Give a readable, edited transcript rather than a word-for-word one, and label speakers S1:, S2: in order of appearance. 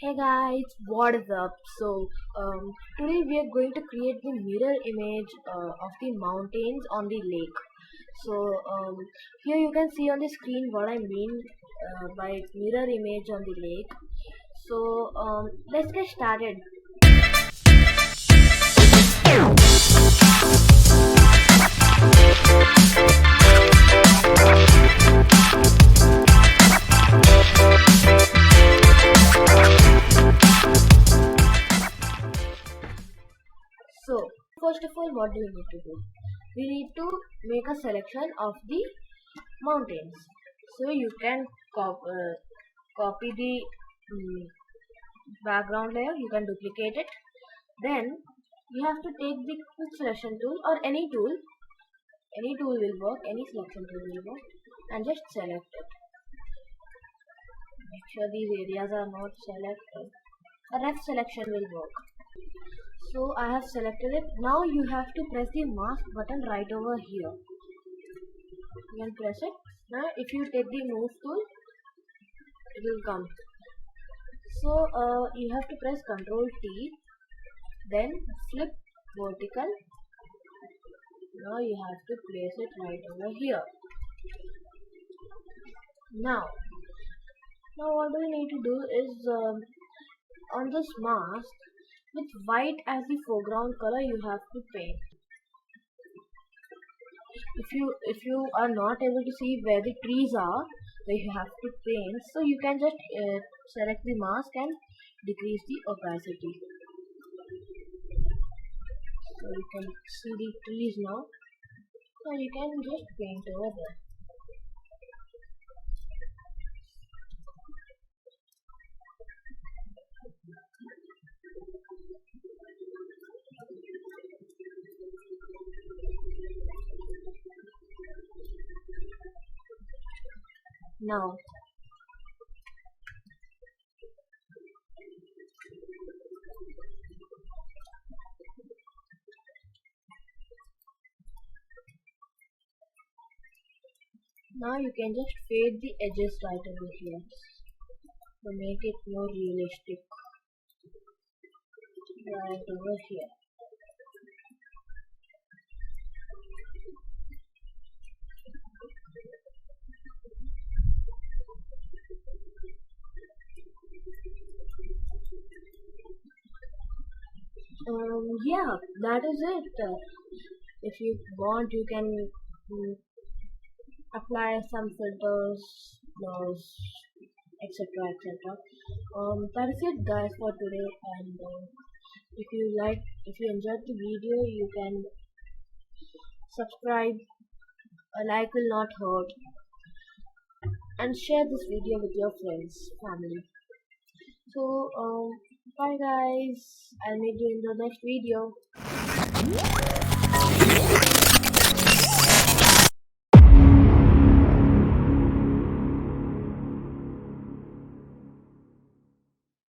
S1: Hey guys, what is up? Today we are going to create the mirror image of the mountains on the lake. Here you can see on the screen what I mean by mirror image on the lake. Let's get started. So, first of all, what do we need to do? We need to make a selection of the mountains. So, you can copy the background layer, you can duplicate it. Then, you have to take the quick selection tool or any tool will work, any selection tool will work, and just select it. Make sure these areas are not selected. A rough selection will work. So I have selected it. Now you have to press the mask button right over here. You can press it. Now if you take the move tool, it will come. So you have to press Ctrl T, then flip vertical. Now you have to place it right over here. Now what we need to do is on this mask, with white as the foreground color, you have to paint. If you are not able to see where the trees are, where you have to paint, so you can just select the mask and decrease the opacity. So you can see the trees now. So you can just paint over there. Now you can just fade the edges right over here to make it more realistic. Right over here. Yeah, that is it. If you want, you can apply some filters, blurs, etc. That is it, guys, for today. And if you enjoyed the video, you can subscribe. A like will not hurt, and share this video with your friends, family. So bye guys, I'll meet you in the next video.